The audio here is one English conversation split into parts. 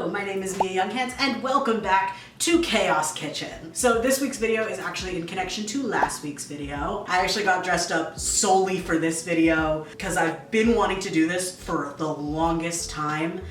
Hello, my name is Mia Younghans and welcome back to Chaos Citchen. So this week's video is actually in connection to last week's video. I actually got dressed up solely for this video because I've been wanting to do this for the longest time,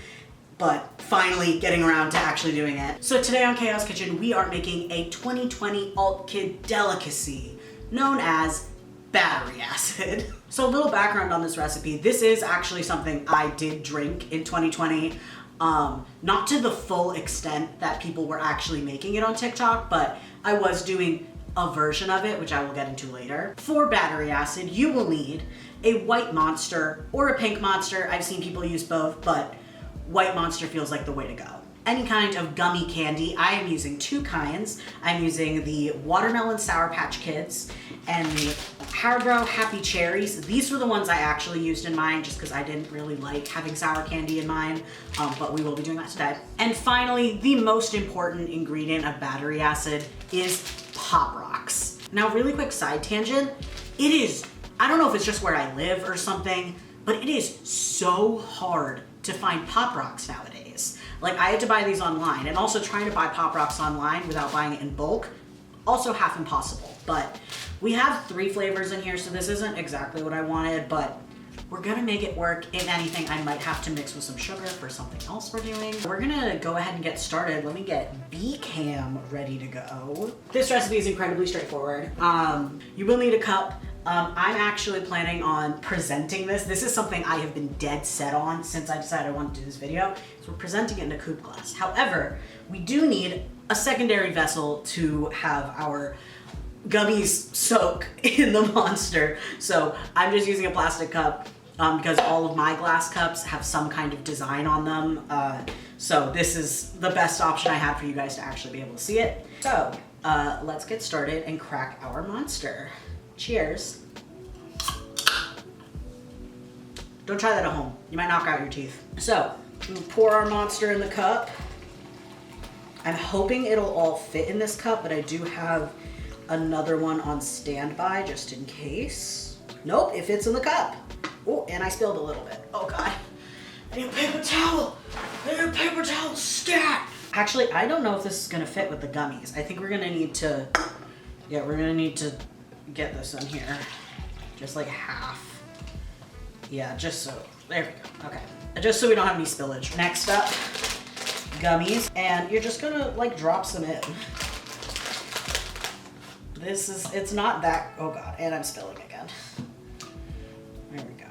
but finally getting around to actually doing it. So today on Chaos Citchen, we are making a 2020 alt kid delicacy known as battery acid. So a little background on this recipe. This is actually something I did drink in 2020. Not to the full extent that people were actually making it on TikTok, but I was doing a version of it, which I will get into later. For battery acid, you will need a white Monster or a pink Monster. I've seen people use both, but white Monster feels like the way to go. Any kind of gummy candy. I am using two kinds. I'm using the Watermelon Sour Patch Kids and the Haribo Happy Cherries. These were the ones I actually used in mine just because I didn't really like having sour candy in mine, but we will be doing that today. And finally, the most important ingredient of battery acid is Pop Rocks. Now, really quick side tangent. It is, I don't know if it's just where I live or something, but it is so hard to find Pop Rocks nowadays. Like, I had to buy these online, and also trying to buy Pop Rocks online without buying it in bulk, also half impossible. But we have 3 flavors in here, so this isn't exactly what I wanted, but we're gonna make it work. If anything, I might have to mix with some sugar for something else we're doing. We're gonna go ahead and get started. Let me get B-Cam ready to go. This recipe is incredibly straightforward. You will need a cup. I'm actually planning on presenting this. This is something I have been dead set on since I decided I wanted to do this video. So we're presenting it in a coupe glass. However, we do need a secondary vessel to have our gummies soak in the Monster. So I'm just using a plastic cup because all of my glass cups have some kind of design on them. So this is the best option I have for you guys to actually be able to see it. So let's get started and crack our Monster. Cheers. Don't try that at home. You might knock out your teeth. So, we'll pour our Monster in the cup. I'm hoping it'll all fit in this cup, but I do have another one on standby just in case. Nope, it fits in the cup. Oh, and I spilled a little bit. Oh God. I need a paper towel. I need a paper towel stat. Actually, I don't know if this is gonna fit with the gummies. I think we're gonna need to, get this in here. Just like half. Yeah, just so, there we go, okay. Just so we don't have any spillage. Next up, gummies. And you're just gonna like drop some in. It's not that, oh God, and I'm spilling again. There we go.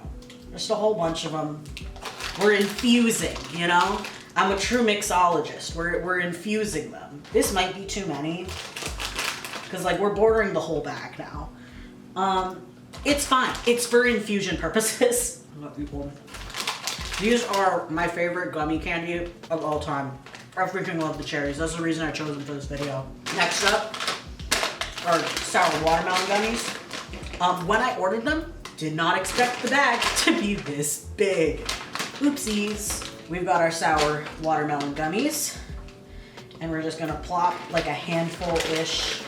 Just a whole bunch of them. We're infusing, you know? I'm a true mixologist. We're infusing them. This might be too many, because like we're bordering the whole bag now. It's fine. It's for infusion purposes. These are my favorite gummy candy of all time. I freaking love the cherries. That's the reason I chose them for this video. Next up are sour watermelon gummies. When I ordered them, did not expect the bag to be this big. Oopsies. We've got our sour watermelon gummies, and we're just gonna plop like a handful-ish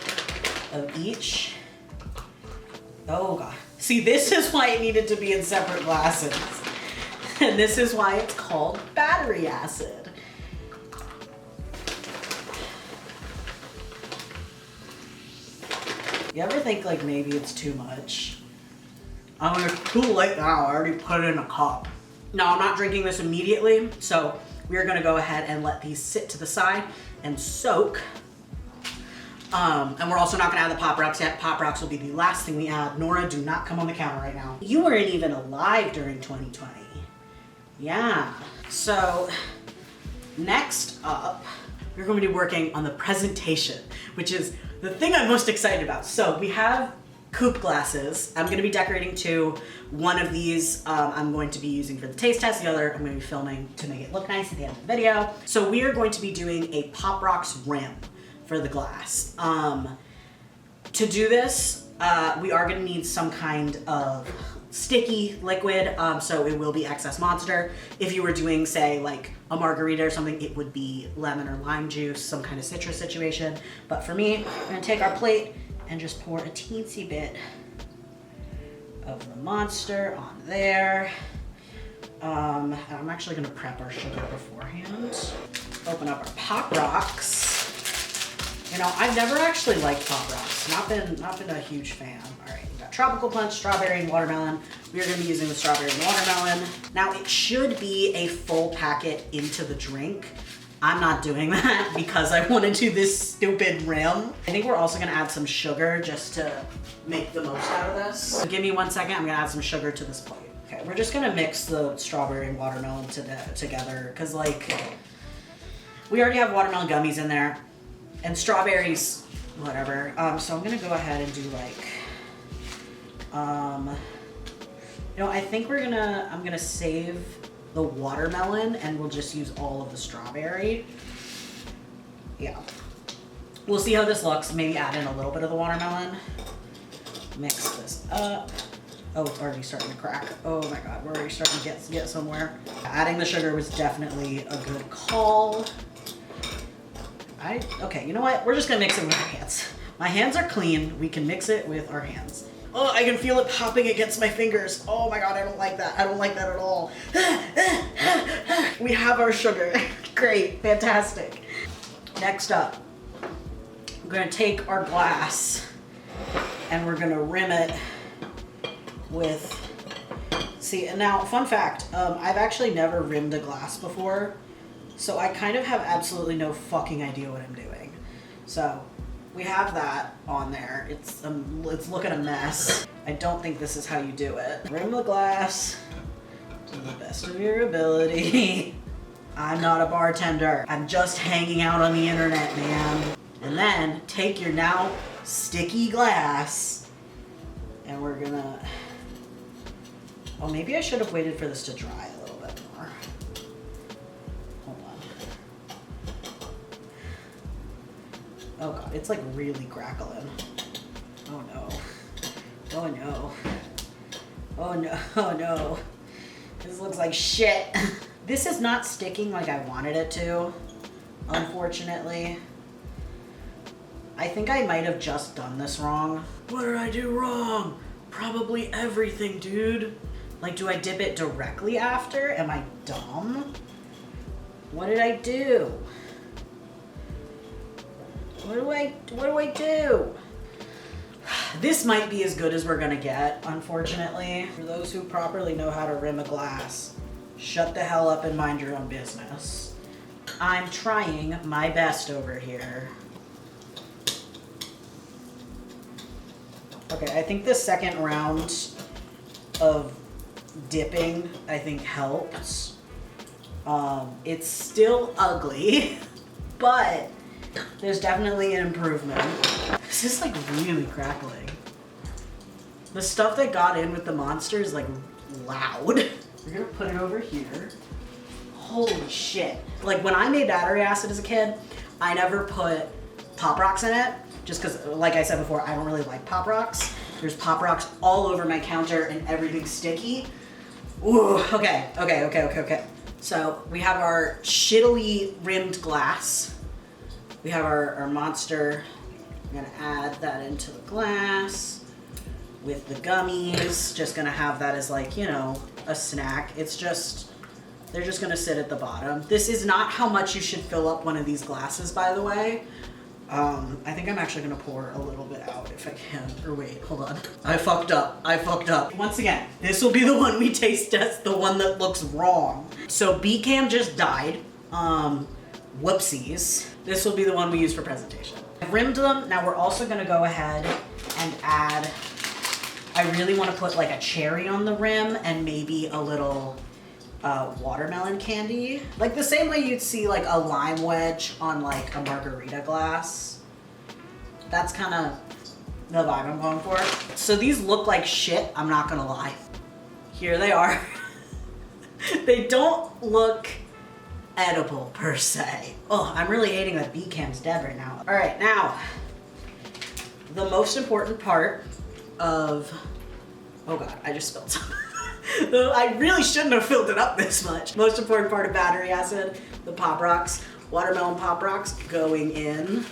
of each. Oh God. See, this is why it needed to be in separate glasses. And this is why it's called battery acid. You ever think like maybe it's too much? I mean, it's too late now. I already put it in a cup. Now, I'm not drinking this immediately, so we're gonna go ahead and let these sit to the side and soak. And we're also not gonna add the Pop Rocks yet. Pop Rocks will be the last thing we add. Nora, do not come on the counter right now. You weren't even alive during 2020. Yeah. So, next up, we're going to be working on the presentation, which is the thing I'm most excited about. So, we have coupe glasses. I'm gonna be decorating 2. One of these I'm going to be using for the taste test. The other I'm gonna be filming to make it look nice at the end of the video. So, we are going to be doing a Pop Rocks rim for the glass. To do this, we are gonna need some kind of sticky liquid, so it will be excess Monster. If you were doing, say, like a margarita or something, it would be lemon or lime juice, some kind of citrus situation. But for me, I'm gonna take our plate and just pour a teensy bit of the Monster on there. I'm actually gonna prep our sugar beforehand. open up our Pop Rocks. You know, I've never actually liked Pop Rocks. Not been a huge fan. All right, we got Tropical Punch, Strawberry, and Watermelon. We are gonna be using the Strawberry and Watermelon. Now, it should be a full packet into the drink. I'm not doing that because I want to do this stupid rim. I think we're also gonna add some sugar just to make the most out of this. So give me 1 second, I'm gonna add some sugar to this plate. Okay, we're just gonna mix the strawberry and watermelon together because like, we already have watermelon gummies in there and strawberries, whatever. So I'm gonna go ahead and do like, you know, I think I'm gonna save the watermelon and we'll just use all of the strawberry. Yeah. We'll see how this looks. Maybe add in a little bit of the watermelon. Mix this up. Oh, it's already starting to crack. Oh my God, we're already starting to get somewhere. Adding the sugar was definitely a good call. Okay, you know what? We're just gonna mix it with our hands. My hands are clean. We can mix it with our hands. Oh, I can feel it popping against my fingers. Oh my God, I don't like that. I don't like that at all. We have our sugar. Great, fantastic. Next up, we're gonna take our glass and we're gonna rim it with, see, and now, fun fact, I've actually never rimmed a glass before, so I kind of have absolutely no fucking idea what I'm doing. So, we have that on there. It's looking a mess. I don't think this is how you do it. Rim the glass to the best of your ability. I'm not a bartender. I'm just hanging out on the internet, man. And then take your now sticky glass and we're gonna, oh, maybe I should have waited for this to dry a little bit more. Hold on. Oh God, it's like really crackling. Oh no. Oh no. Oh no, oh no. This looks like shit. This is not sticking like I wanted it to, unfortunately. I think I might have just done this wrong. What did I do wrong? Probably everything, dude. Like, do I dip it directly after? Am I dumb? What did I do? What do I do? This might be as good as we're gonna get, unfortunately. For those who properly know how to rim a glass, shut the hell up and mind your own business. I'm trying my best over here. Okay, I think the second round of dipping, I think, helped. It's still ugly, but there's definitely an improvement. This is like really crackling. The stuff that got in with the monster is like loud. We're gonna put it over here. Holy shit. Like when I made battery acid as a kid, I never put Pop Rocks in it. Just because, like I said before, I don't really like Pop Rocks. There's Pop Rocks all over my counter and everything's sticky. Ooh, okay. So we have our shittily rimmed glass. We have our monster. I'm gonna add that into the glass with the gummies. Just gonna have that as like, you know, a snack. It's just, they're just gonna sit at the bottom. This is not how much you should fill up one of these glasses, by the way. I think I'm actually gonna pour a little bit out if I can. Or wait, hold on. I fucked up. Once again, this will be the one we taste test, the one that looks wrong. So B-Cam just died. Whoopsies. This will be the one we use for presentation. I've rimmed them. Now we're also gonna go ahead and add, I really wanna put like a cherry on the rim and maybe a little watermelon candy. Like the same way you'd see like a lime wedge on like a margarita glass. That's kind of the vibe I'm going for. So these look like shit, I'm not gonna lie. Here they are. They don't look edible per se. Oh, I'm really hating that B-Cam's dead right now. All right, now, the most important part of, oh God, I just spilled some. I really shouldn't have filled it up this much. Most important part of battery acid, the Pop Rocks, watermelon Pop Rocks going in.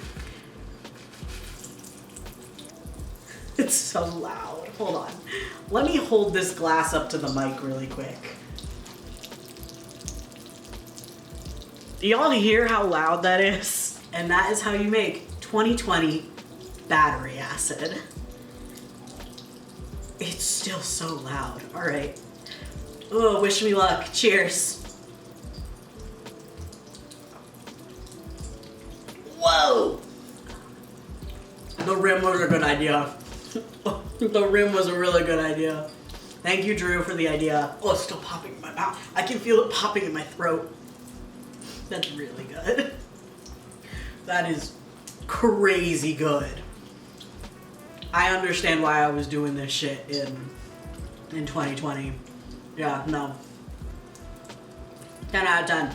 It's so loud. Hold on. Let me hold this glass up to the mic really quick. Y'all hear how loud that is? And that is how you make 2020 battery acid. It's still so loud. All right. Oh, wish me luck. Cheers. Whoa! The rim was a good idea. The rim was a really good idea. Thank you, Drew, for the idea. Oh, it's still popping in my mouth. I can feel it popping in my throat. That's really good. That is crazy good. I understand why I was doing this shit in 2020. Yeah, no. 10 out of 10.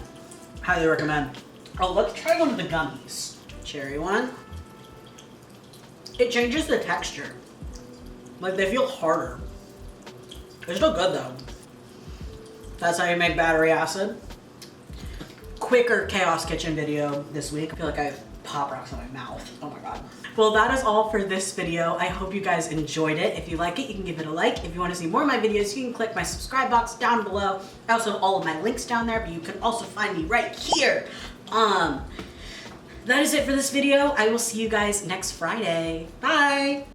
Highly recommend. Oh, let's try one of the gummies. Cherry one. It changes the texture. Like, they feel harder. They're still good though. That's how you make battery acid. Quicker Chaos Citchen video this week. I feel like I have pop rocks in my mouth. Oh my god. Well, that is all for this video. I hope you guys enjoyed it. If you like it, you can give it a like. If you want to see more of my videos, you can click my subscribe box down below. I also have all of my links down there, but you can also find me right here. That is it for this video. I will see you guys next Friday. Bye.